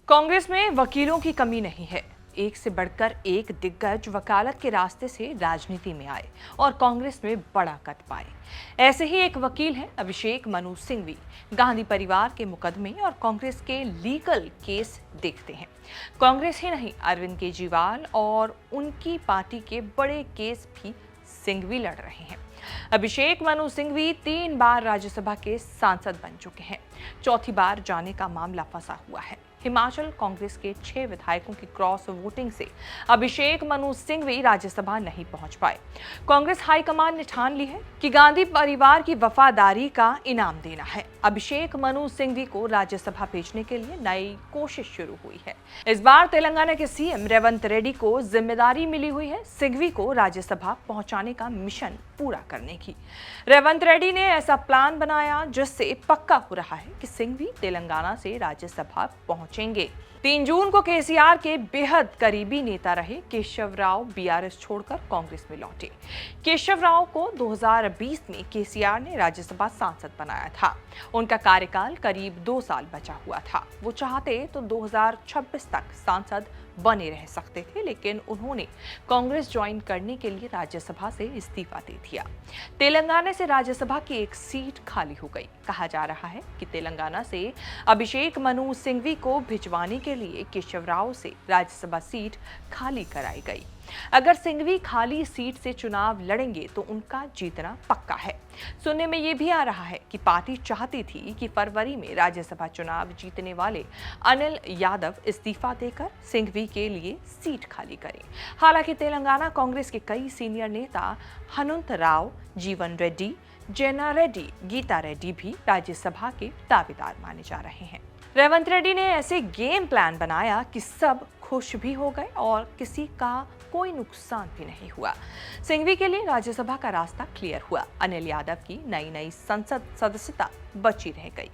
कांग्रेस में वकीलों की कमी नहीं है। एक से बढ़कर एक दिग्गज वकालत के रास्ते से राजनीति में आए और कांग्रेस में बड़ा कद पाए। ऐसे ही एक वकील हैं अभिषेक मनु सिंघवी। गांधी परिवार के मुकदमे और कांग्रेस के लीगल केस देखते हैं। कांग्रेस ही नहीं, अरविंद केजरीवाल और उनकी पार्टी के बड़े केस भी सिंघवी लड़ रहे हैं। अभिषेक मनु सिंघवी 3 बार राज्यसभा के सांसद बन चुके हैं। चौथी बार जाने का मामला फंसा हुआ है। हिमाचल कांग्रेस के 6 विधायकों की क्रॉस वोटिंग से अभिषेक मनु सिंघवी राज्यसभा नहीं पहुंच पाए। कांग्रेस हाईकमान ने ठान ली है कि गांधी परिवार की वफादारी का इनाम देना है। अभिषेक मनु सिंघवी को राज्यसभा भेजने के लिए नई कोशिश शुरू हुई है। इस बार तेलंगाना के सीएम रेवंत रेड्डी को जिम्मेदारी मिली हुई है सिंघवी को राज्यसभा पहुंचाने का मिशन पूरा करने की। रेवंत रेड्डी ने ऐसा प्लान बनाया जिससे पक्का हो रहा है कि सिंघवी तेलंगाना से राज्यसभा पहुंचेंगे। 3 जून को केसीआर के बेहद करीबी नेता रहे केशव राव बीआरएस छोड़कर कांग्रेस में लौटे। केशव राव को 2020 में केसीआर ने राज्यसभा सांसद बनाया था। उनका कार्यकाल करीब 2 साल बचा हुआ था। वो चाहते तो 2026 तक सांसद बने रह सकते थे, लेकिन उन्होंने कांग्रेस ज्वाइन करने के लिए राज्यसभा से इस्तीफा दे दिया। तेलंगाना से राज्यसभा की एक सीट खाली हो गई। कहा जा रहा है कि तेलंगाना से अभिषेक मनु सिंघवी को भिजवाने के लिए केशव राव से राज्यसभा सीट खाली कराई गई। अगर सिंघवी खाली सीट से चुनाव लड़ेंगे तो उनका जीतना पक्का है। सुनने में ये भी आ रहा है कि पार्टी चाहती थी कि फरवरी में राज्यसभा चुनाव जीतने वाले अनिल यादव इस्तीफा देकर सिंघवी के लिए सीट खाली करें। हालांकि तेलंगाना कांग्रेस के कई सीनियर नेता हनुमंत राव, जीवन रेड्डी, जेना रेड्डी, गीता रेड्डी भी राज्यसभा के दावेदार माने जा रहे हैं। रेवंत रेड्डी ने ऐसे गेम प्लान बनाया कि सब खुश भी हो गए और किसी का कोई नुकसान भी नहीं हुआ। सिंघवी के लिए राज्यसभा का रास्ता क्लियर हुआ। अनिल यादव की नई संसद सदस्यता बची रह गई।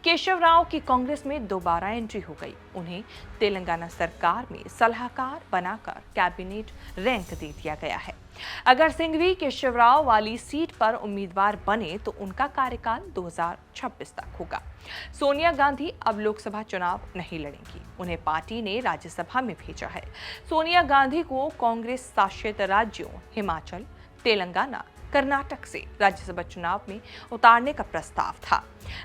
केशव राव की कांग्रेस में दोबारा एंट्री हो गई। उन्हें तेलंगाना सरकार में सलाहकार बनाकर कैबिनेट रैंक दे दिया गया है। अगर सिंघवी केशव राव वाली सीट पर उम्मीदवार बने तो उनका कार्यकाल 2026 तक होगा। सोनिया गांधी अब लोकसभा चुनाव नहीं लड़ेंगी। उन्हें पार्टी ने राज्यसभा में भेजा है। सोनिया गांधी को कांग्रेस शासित राज्यों हिमाचल, तेलंगाना, कर्नाटक से राज्यसभा चुनाव में उतारने का प्रस्ताव था।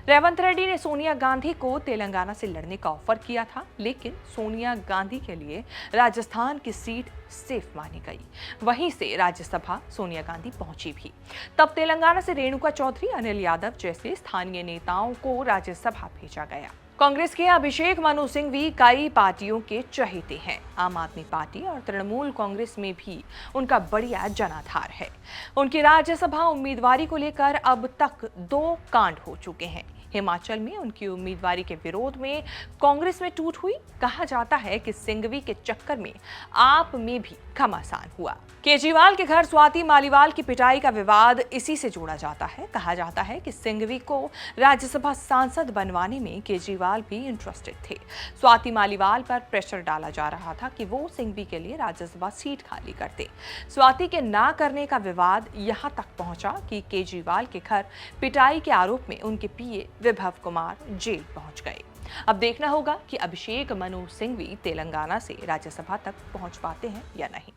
रेवंत रेड्डी ने सोनिया गांधी को तेलंगाना से लड़ने का ऑफर किया था, लेकिन सोनिया गांधी के लिए राजस्थान की सीट सेफ मानी गई। वहीं से राज्यसभा सोनिया गांधी पहुंची भी। तब तेलंगाना से रेणुका चौधरी, अनिल यादव जैसे स्थानीय नेताओं को राज्यसभा भेजा गया। कांग्रेस के अभिषेक मनु सिंघवी कई पार्टियों के चहेते हैं। आम आदमी पार्टी और तृणमूल कांग्रेस में भी उनका बढ़िया जनाधार है। उनकी राज्यसभा उम्मीदवारी को लेकर अब तक 2 कांड हो चुके हैं। हिमाचल में उनकी उम्मीदवारी के विरोध में कांग्रेस में टूट हुई। कहा जाता है कि सिंघवी के चक्कर में आप में भी घमासान हुआ। केजरीवाल के घर स्वाति मालीवाल की पिटाई का विवाद इसी से जोड़ा जाता है। कहा जाता है कि सिंघवी को राज्यसभा सांसद बनवाने में केजरीवाल भी इंटरेस्टेड थे। स्वाति मालीवाल पर प्रेशर डाला जा रहा था कि वो सिंघवी के लिए राज्यसभा सीट खाली करते। स्वाति के ना करने का विवाद यहाँ तक पहुंचा कि केजरीवाल के घर पिटाई के आरोप में उनके पीए विभव कुमार जेल पहुंच गए। अब देखना होगा कि अभिषेक मनु सिंघवी तेलंगाना से राज्यसभा तक पहुंच पाते हैं या नहीं।